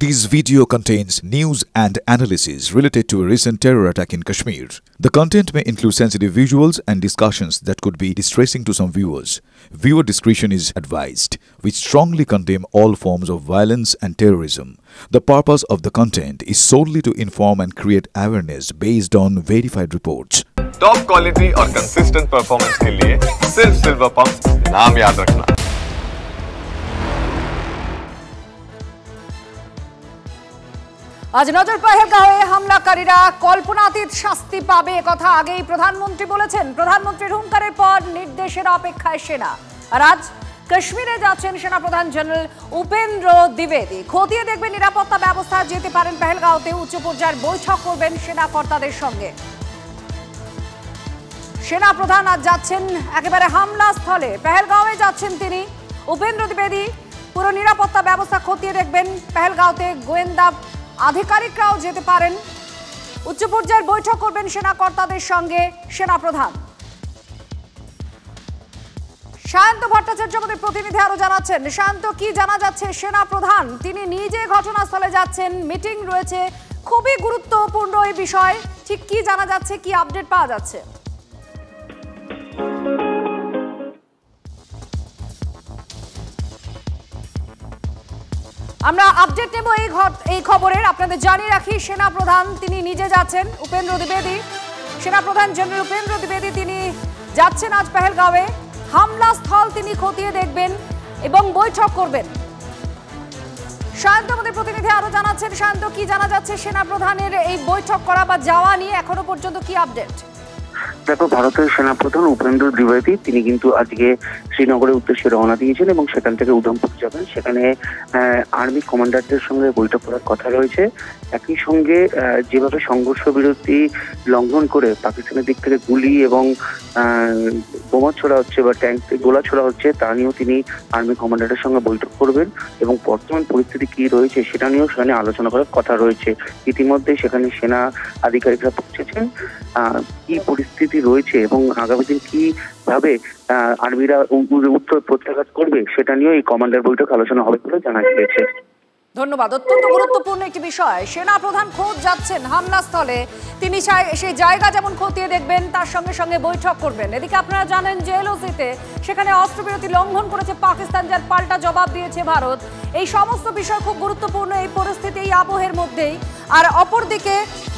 This video contains news and analysis related to a recent terror attack in Kashmir. The content may include sensitive visuals and discussions that could be distressing to some viewers. Viewer discretion is advised. We strongly condemn all forms of violence and terrorism. The purpose of the content is solely to inform and create awareness based on verified reports. Top quality और consistent performance के लिए सिर्फ silver pump नाम याद रखना। আজ নজর পেহেলগাঁওয়ে হামলাকারীরা কল্পনাতীত শাস্তি পাবে কথা আগেই প্রধানমন্ত্রী বলেছেন। প্রধানমন্ত্রীর হুঙ্কারের পর নির্দেশের অপেক্ষায় সেনা। আর আজ কাশ্মীরে যাচ্ছেন সেনাপ্রধান জেনারেল উপেন্দ্র দ্বিবেদী। খতিয়ে দেখবেন নিরাপত্তা ব্যবস্থা, যেতে পারেন পেহেলগাঁওতে, উচ্চ পর্যায়ের বৈঠক করবেন সেনা কর্তাদের সঙ্গে। সেনাপ্রধান আজ যাচ্ছেন একেবারে হামলা স্থলে, পেহেলগাঁওয়ে যাচ্ছেন তিনি। উপেন্দ্র দ্বিবেদী পুরো নিরাপত্তা ব্যবস্থা খতিয়ে দেখবেন। পেহেলগাঁওতে গোয়েন্দা আধিকারিকরাও যেতে পারেন। উচ্চ পর্যায়ের বৈঠক করবেন সেনা কর্তাদের সঙ্গে সেনাপ্রধান। শান্ত ভট্টাচার্য আমাদের প্রতিনিধি আরো জানাচ্ছেন। শান্ত, কি জানা যাচ্ছে? সেনাপ্রধান তিনি নিজে ঘটনাস্থলে যাচ্ছেন, মিটিং রয়েছে, খুবই গুরুত্বপূর্ণ এই বিষয়। ঠিক কি জানা যাচ্ছে, কি আপডেট পাওয়া যাচ্ছে? আমরা আপডেট নেব এই খবরের। আপনাদের জানিয়ে রাখি, সেনাপ্রধান তিনি নিজে যাচ্ছেন, উপেন্দ্র দ্বিবেদী। সেনাপ্রধান জেনারেল উপেন্দ্র দ্বিবেদী তিনি যাচ্ছেন আজ পেহেলগাঁওয়ে। হামলা স্থল তিনি খতিয়ে দেখবেন এবং বৈঠক করবেন। শান্ত আমাদের প্রতিনিধি আরো জানাচ্ছেন। শান্ত, কি জানা যাচ্ছে সেনাপ্রধানের এই বৈঠক করা বা যাওয়া নিয়ে এখনো পর্যন্ত কি আপডেট? দেখো, ভারতের সেনাপ্রধান উপেন্দ্র দ্বিবেদী তিনি কিন্তু আজকে শ্রীনগরের উদ্দেশ্যে রওনা দিয়েছেন এবং সেখান থেকে উধমপুর যাবেন। সেখানে আর্মি কমান্ডারদের সঙ্গে বৈঠক করার কথা রয়েছে। একই সঙ্গে যেভাবে সংঘর্ষ বিরতি লঙ্ঘন করে পাকিস্তানের দিক থেকে গুলি এবং বোমা ছোড়া হচ্ছে বা ট্যাঙ্ক গোলা ছোড়া হচ্ছে, তা নিয়েও তিনি আর্মি কমান্ডারের সঙ্গে বৈঠক করবেন এবং বর্তমান পরিস্থিতি কি রয়েছে সেটা নিয়েও সেখানে আলোচনা করার কথা রয়েছে। ইতিমধ্যে সেখানে সেনা আধিকারিকরা পৌঁছেছেন। কি পরিস্থিতি রয়েছে এবং আগামী দিন কিভাবে আর্মিরা উত্তর প্রত্যাঘাত করবে সেটা নিয়েও এই কমান্ডার বৈঠক আলোচনা হবে বলে জানা গিয়েছে। ধন্যবাদ। অত্যন্ত গুরুত্বপূর্ণ একটি বিষয়। সেনাপ্রধান খোঁজ যাচ্ছেন হামলা স্থলে, তিনি সেই জায়গা যেমন খতিয়ে দেখবেন, তার সঙ্গে সঙ্গে বৈঠক করবেন। এদিকে আপনারা জানেন যে এলওসিতে সেখানে অস্ত্রবিরতি লঙ্ঘন করেছে পাকিস্তান, যার পাল্টা জবাব দিয়েছে ভারত। এই সমস্ত বিষয় খুব গুরুত্বপূর্ণ এই পরিস্থিতি, এই আবহের মধ্যেই। আর অপরদিকে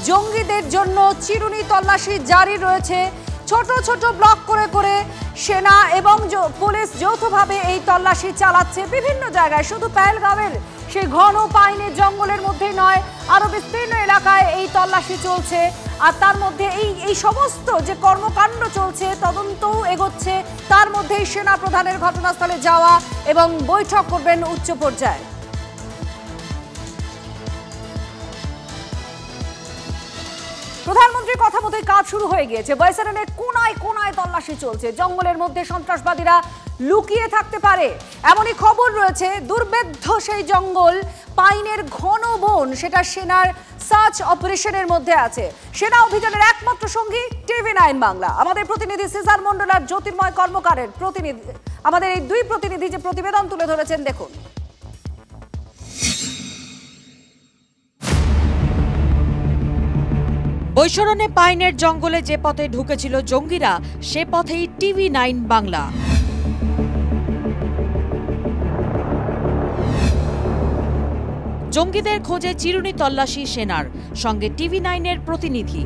জঙ্গিদের জন্য চিরুনি তল্লাশি জারি রয়েছে। ছোট ছোট ব্লক করে করে সেনা এবং পুলিশ যৌথভাবে এই তল্লাশি চালাচ্ছে বিভিন্ন জায়গায়। শুধু পেহেলগাঁওয়ের সেই ঘন পাইনের জঙ্গলের মধ্যেই নয়, আরো বিস্তীর্ণ এলাকায় এই তল্লাশি চলছে। আর তার মধ্যে এই সমস্ত যে কর্মকাণ্ড চলছে, তদন্ত এগোচ্ছে, তার মধ্যেই সেনা প্রধানের ঘটনাস্থলে যাওয়া এবং বৈঠক করবেন উচ্চ পর্যায়ে। প্রধানমন্ত্রীর কথা মতোই কাজ শুরু হয়ে গিয়েছে। বৈশানের কোনায় কোনায় তল্লাশি চলছে। জঙ্গলের মধ্যে সন্ত্রাসবাদীরা লুকিয়ে থাকতে পারে এমনই খবর রয়েছে। দুর্বেদ্য সেই জঙ্গল, পাইনের ঘন বন, সেটা সেনার সার্চ অপারেশনের মধ্যে আছে। সেনা অভিযানের একমাত্র সঙ্গী TV9 বাংলা। আমাদের প্রতিনিধি সিজার মন্ডল আর জ্যোতির্ময় কর্মকারের প্রতিনিধি, আমাদের এই দুই প্রতিনিধি যে প্রতিবেদন তুলে ধরেছেন, দেখুন। বৈশরণে পাইনের জঙ্গলে যে পথে ঢুকেছিল জঙ্গিরা, সে পথেই TV9 বাংলা। জঙ্গিদের খোঁজে চিরুনি তল্লাশি সেনার, সঙ্গে TV9-এর প্রতিনিধি।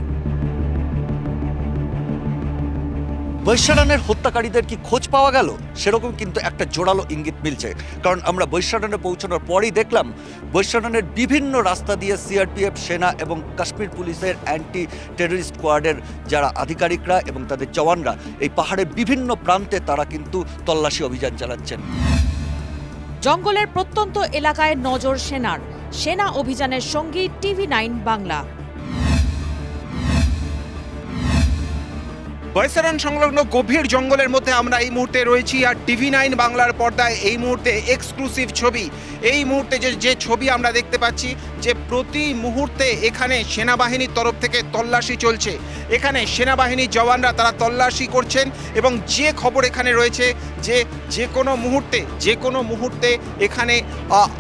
বৈশারণের হত্যাকারীদের কি খোঁজ পাওয়া গেল? সেরকম কিন্তু একটা জোরালো ইঙ্গিত মিলছে, কারণ আমরা বৈশারণে পৌঁছানোর পরই দেখলাম বৈশারণের বিভিন্ন রাস্তা দিয়ে CRPF, সেনা এবং কাশ্মীর পুলিশের অ্যান্টি টেররিস্ট স্কোয়াডের যারা আধিকারিকরা এবং তাদের জওয়ানরা এই পাহাড়ের বিভিন্ন প্রান্তে তারা কিন্তু তল্লাশি অভিযান চালাচ্ছেন। জঙ্গলের প্রত্যন্ত এলাকায় নজর সেনার, সেনা অভিযানের সঙ্গী TV9 বাংলা। বৈশারণ সংলগ্ন গভীর জঙ্গলের মধ্যে আমরা এই মুহূর্তে রয়েছি, আর TV9 বাংলার পর্দায় এই মুহূর্তে এক্সক্লুসিভ ছবি। এই মুহূর্তে যে ছবি আমরা দেখতে পাচ্ছি যে প্রতি মুহূর্তে এখানে সেনাবাহিনীর তরফ থেকে তল্লাশি চলছে। এখানে সেনাবাহিনীর জওয়ানরা তারা তল্লাশি করছেন এবং যে খবর এখানে রয়েছে যে কোনো মুহূর্তে এখানে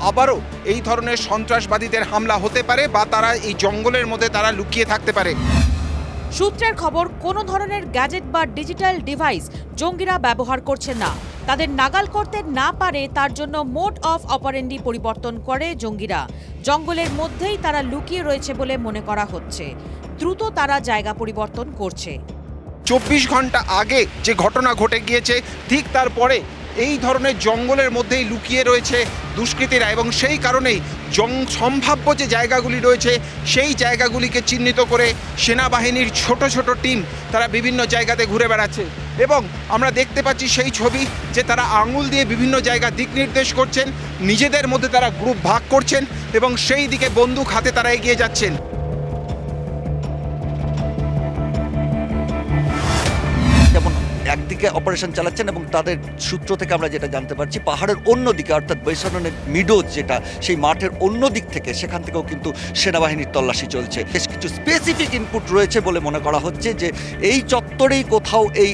আবারও এই ধরনের সন্ত্রাসবাদীদের হামলা হতে পারে বা তারা এই জঙ্গলের মধ্যে তারা লুকিয়ে থাকতে পারে। সূত্রের খবর, কোনো ধরনের গ্যাজেট বা ডিজিটাল ডিভাইস জঙ্গিরা ব্যবহার করছে না। তাদের নাগাল করতে না পারে তার জন্য মোড অফ অপারেন্ডি পরিবর্তন করে জঙ্গিরা। জঙ্গলের মধ্যেই তারা লুকিয়ে রয়েছে বলে মনে করা হচ্ছে। দ্রুত তারা জায়গা পরিবর্তন করছে। 24 ঘন্টা আগে যে ঘটনা ঘটে গিয়েছে ঠিক তারপরে এই ধরনের জঙ্গলের মধ্যেই লুকিয়ে রয়েছে দুষ্কৃতীরা এবং সেই কারণেই সম্ভাব্য যে জায়গাগুলি রয়েছে সেই জায়গাগুলিকে চিহ্নিত করে সেনাবাহিনীর ছোট ছোট টিম তারা বিভিন্ন জায়গাতে ঘুরে বেড়াচ্ছে এবং আমরা দেখতে পাচ্ছি সেই ছবি যে তারা আঙুল দিয়ে বিভিন্ন জায়গা দিক নির্দেশ করছেন, নিজেদের মধ্যে তারা গ্রুপ ভাগ করছেন এবং সেই দিকে বন্দুক হাতে তারা এগিয়ে যাচ্ছেন। যেমন একদিকে অপারেশন চালাচ্ছেন এবং তাদের সূত্র থেকে আমরা যেটা জানতে পারছি পাহাড়ের অন্যদিকে অর্থাৎ বৈশারণের মিডোজ যেটা সেই মাঠের অন্য দিক থেকে সেখান থেকেও কিন্তু সেনাবাহিনীর তল্লাশি চলছে। বেশ কিছু স্পেসিফিক ইনপুট রয়েছে বলে মনে করা হচ্ছে যে এই চত্বরেই কোথাও এই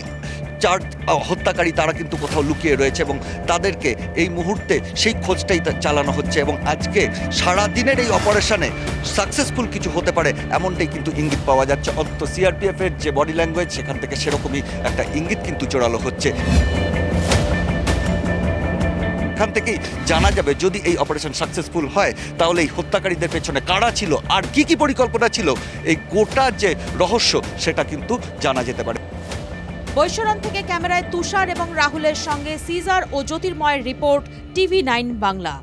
চার হত্যাকারী তারা কিন্তু কোথাও লুকিয়ে রয়েছে এবং তাদেরকে এই মুহূর্তে সেই খোঁজটাই চালানো হচ্ছে এবং আজকে সারাদিনের এই অপারেশনে সাকসেসফুল কিছু হতে পারে এমনটাই কিন্তু ইঙ্গিত পাওয়া যাচ্ছে। অন্তত CRPF এর যে বডি ল্যাঙ্গুয়েজ সেখান থেকে সেরকমই একটা ইঙ্গিত কিন্তু জোরালো হচ্ছে। এখান থেকেই জানা যাবে যদি এই অপারেশন সাকসেসফুল হয় তাহলে এই হত্যাকারীদের পেছনে কারা ছিল আর কি পরিকল্পনা ছিল, এই গোটা যে রহস্য সেটা কিন্তু জানা যেতে পারে। বৈশারণ থেকে ক্যামেরায় তুষার এবং রাহুলের সঙ্গে সিজার ও জ্যোতির্ময়ের রিপোর্ট, TV9 বাংলা।